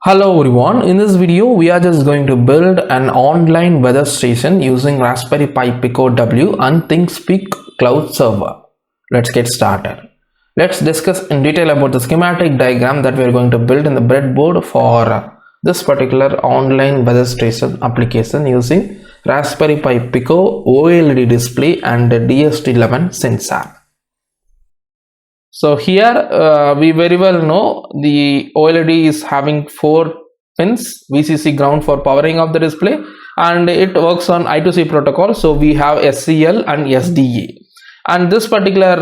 Hello everyone, in this video we are just going to build an online weather station using Raspberry Pi PicoW and Thingspeak cloud server. Let's get started. Let's discuss in detail about the schematic diagram that we are going to build in the breadboard for this particular online weather station application using Raspberry Pi Pico OLED display and DST11 sensor. So here we very well know the OLED is having 4 pins, VCC ground for powering of the display, and it works on I2C protocol. So we have SCL and SDA, and this particular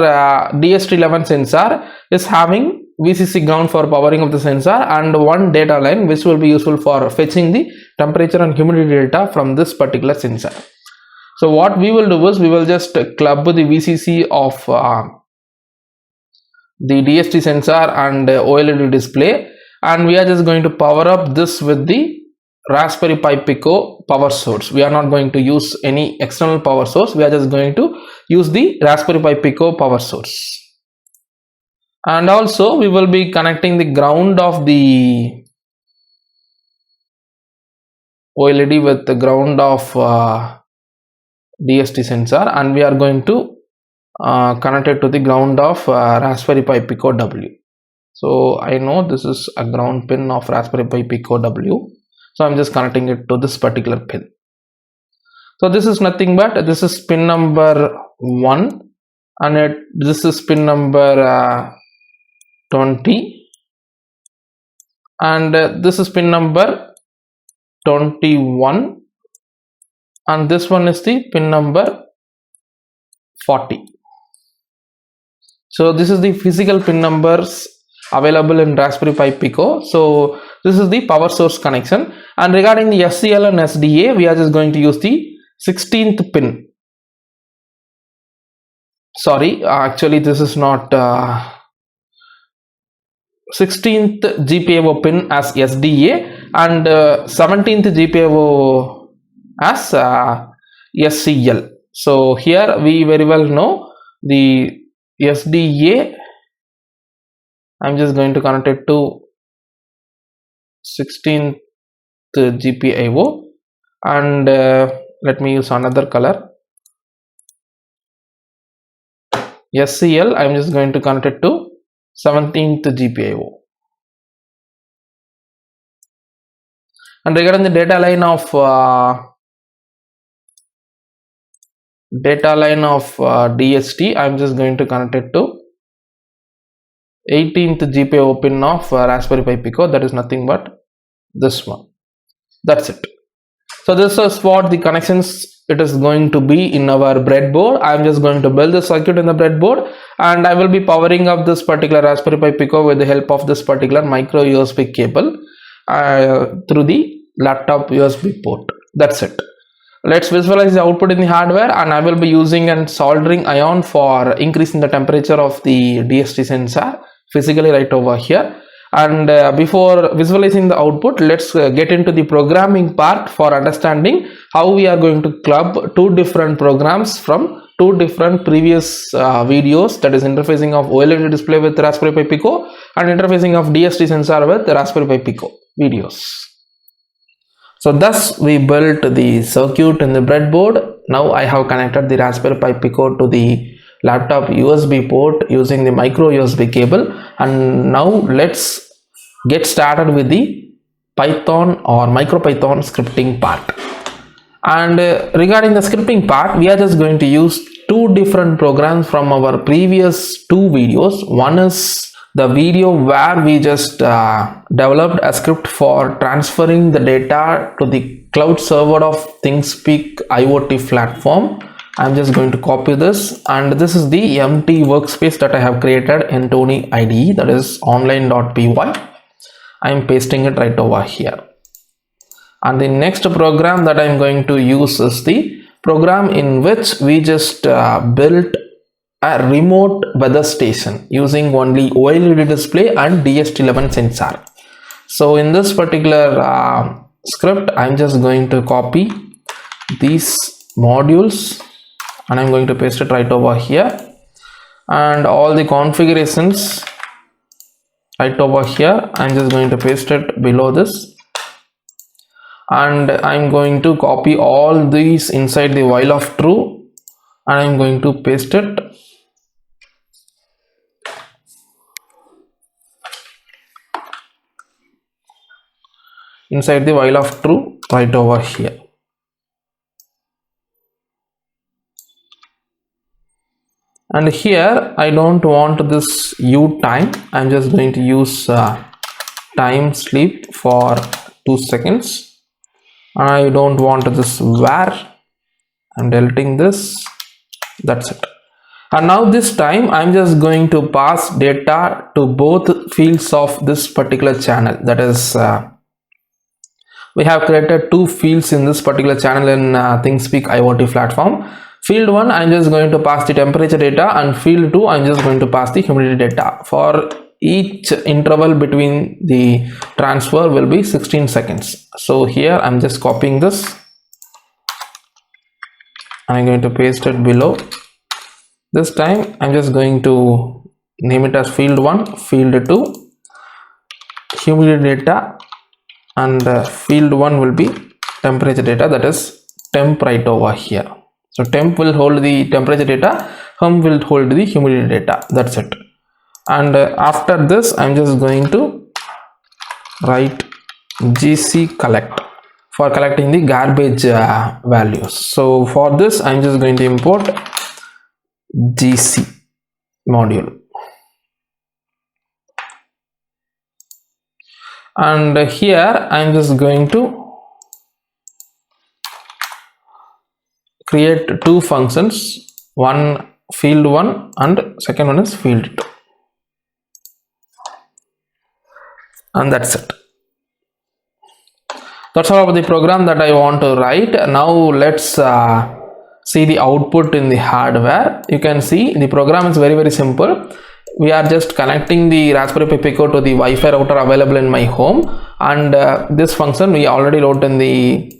DST11 sensor is having VCC ground for powering of the sensor and one data line which will be useful for fetching the temperature and humidity data from this particular sensor. So what we will do is we will just club the VCC of the DST sensor and OLED display, and we are just going to power up this with the Raspberry Pi Pico power source. We are not going to use any external power source, we are just going to use the Raspberry Pi Pico power source. And also we will be connecting the ground of the OLED with the ground of DST sensor, and we are going to connected to the ground of Raspberry Pi PicoW. So I know this is a ground pin of Raspberry Pi PicoW, so I'm just connecting it to this particular pin. So this is nothing but this is pin number 1 and this is pin number 20 and this is pin number 21 and this one is the pin number 40. So this is the physical pin numbers available in Raspberry Pi Pico. So this is the power source connection, and regarding the SCL and SDA we are just going to use the 16th pin. Sorry, actually this is not 16th GPIO pin as SDA and 17th GPIO as SCL. So here we very well know the SDA. I'm just going to connect it to 16th GPIO and let me use another color. SCL, I'm just going to connect it to 17th GPIO. And regarding the data line of DST, I'm just going to connect it to 18th GPIO pin of Raspberry Pi Pico, that is nothing but this one. That's it. So this is what the connections it is going to be in our breadboard. I'm just going to build the circuit in the breadboard and I will be powering up this particular Raspberry Pi Pico with the help of this particular micro USB cable through the laptop USB port. That's it. Let's visualize the output in the hardware, and I will be using a soldering iron for increasing the temperature of the DST sensor physically right over here. And before visualizing the output, let's get into the programming part for understanding how we are going to club two different programs from two different previous videos, that is interfacing of OLED display with Raspberry Pi Pico and interfacing of DST sensor with Raspberry Pi Pico videos. So thus we built the circuit in the breadboard. Now I have connected the Raspberry Pi Pico to the laptop USB port using the micro USB cable, and now let's get started with the Python or MicroPython scripting part. And regarding the scripting part, we are just going to use two different programs from our previous two videos. One is the video where we just developed a script for transferring the data to the cloud server of Thingspeak IoT platform. I'm just going to copy this, and this is the empty workspace that I have created in Tony IDE, that is online.py. I'm pasting it right over here. And the next program that I'm going to use is the program in which we just built a remote weather station using only OLED display and DST11 sensor. So in this particular script, I'm just going to copy these modules and I'm going to paste it right over here, and all the configurations right over here. I'm just going to paste it below this, and I'm going to copy all these inside the while of true, and I'm going to paste it inside the while of true right over here. And here I don't want this u time. I'm just going to use time sleep for 2 seconds, and I don't want this where. I'm deleting this. That's it. And now this time I'm just going to pass data to both fields of this particular channel. That is, we have created two fields in this particular channel in Thingspeak IoT platform. Field 1, I'm just going to pass the temperature data, and field 2, I'm just going to pass the humidity data. For each interval between the transfer will be 16 seconds. So here I'm just copying this. I'm going to paste it below. This time I'm just going to name it as field 1, field 2, humidity data, and field 1 will be temperature data, that is temp right over here. So temp will hold the temperature data, hum will hold the humidity data. That's it. And after this I'm just going to write gc collect for collecting the garbage values. So for this I'm just going to import gc module, and here I'm just going to create two functions, one field 1 and second one is field 2, and that's it. That's all about the program that I want to write. Now let's see the output in the hardware. You can see the program is very simple. We are just connecting the Raspberry Pi Pico to the Wi-Fi router available in my home, and this function we already wrote in the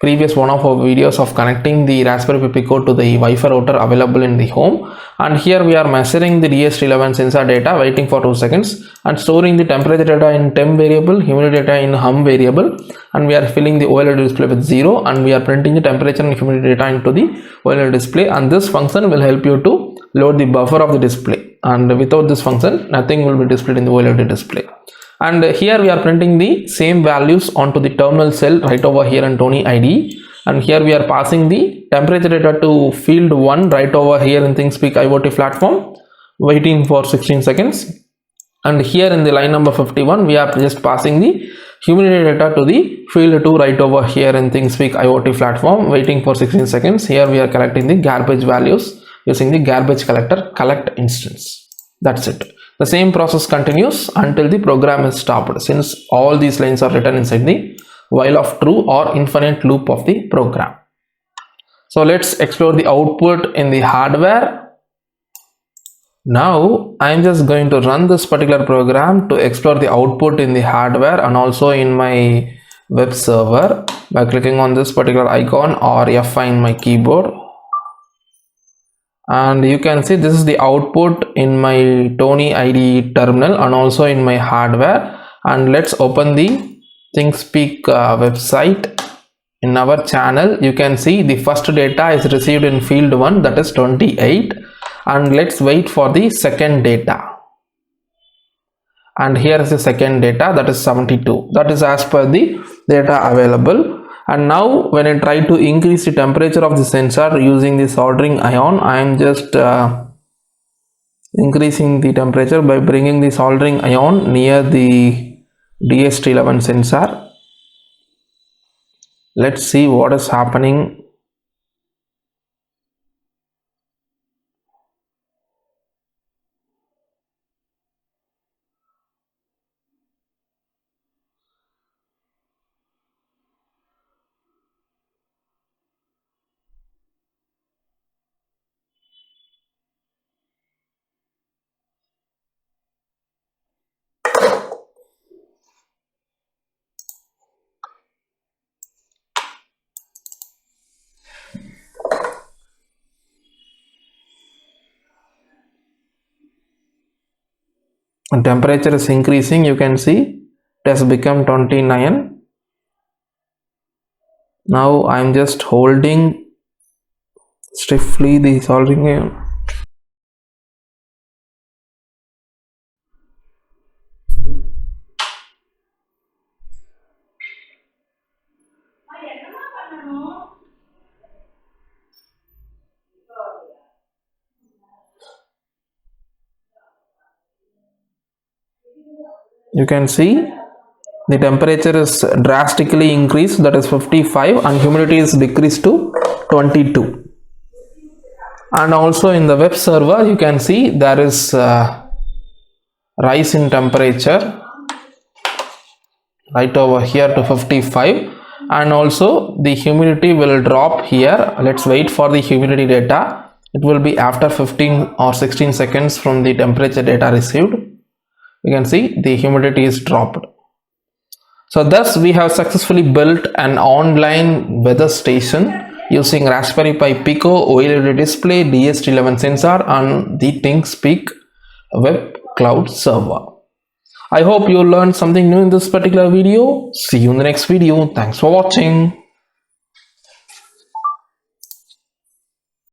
previous one of our videos of connecting the Raspberry Pi Pico to the Wi-Fi router available in the home. And here we are measuring the DS11 sensor data, waiting for 2 seconds, and storing the temperature data in temp variable, humidity data in hum variable, and we are filling the OLED display with 0, and we are printing the temperature and humidity data into the OLED display. And this function will help you to load the buffer of the display, and without this function nothing will be displayed in the OLED display. And here we are printing the same values onto the terminal cell right over here in Tony ID, and here we are passing the temperature data to field 1 right over here in Thingspeak IoT platform, waiting for 16 seconds. And here in the line number 51 we are just passing the humidity data to the field 2 right over here in Thingspeak IoT platform, waiting for 16 seconds. Here we are collecting the garbage values using the garbage collector collect instance. That's it. The same process continues until the program is stopped, since all these lines are written inside the while of true or infinite loop of the program. So let's explore the output in the hardware. Now I'm just going to run this particular program to explore the output in the hardware and also in my web server by clicking on this particular icon or F5 in my keyboard. And you can see this is the output in my Tony ID terminal and also in my hardware. And let's open the Thingspeak website. In our channel you can see the first data is received in field 1, that is 28, and let's wait for the second data. And here is the second data, that is 72. That is as per the data available. And now when I try to increase the temperature of the sensor using the soldering iron, I am just increasing the temperature by bringing the soldering iron near the DS11 sensor. Let's see what is happening. and temperature is increasing. You can see it has become 29. Now I'm just holding stiffly the soldering iron. You can see the temperature is drastically increased, that is 55, and humidity is decreased to 22. And also in the web server you can see there is rise in temperature right over here to 55, and also the humidity will drop here. Let's wait for the humidity data. It will be after 15 or 16 seconds from the temperature data received. You can see the humidity is dropped. So thus we have successfully built an online weather station using Raspberry Pi Pico, OLED display, DST11 sensor and the Thingspeak web cloud server. I hope you learned something new in this particular video. See you in the next video. Thanks for watching.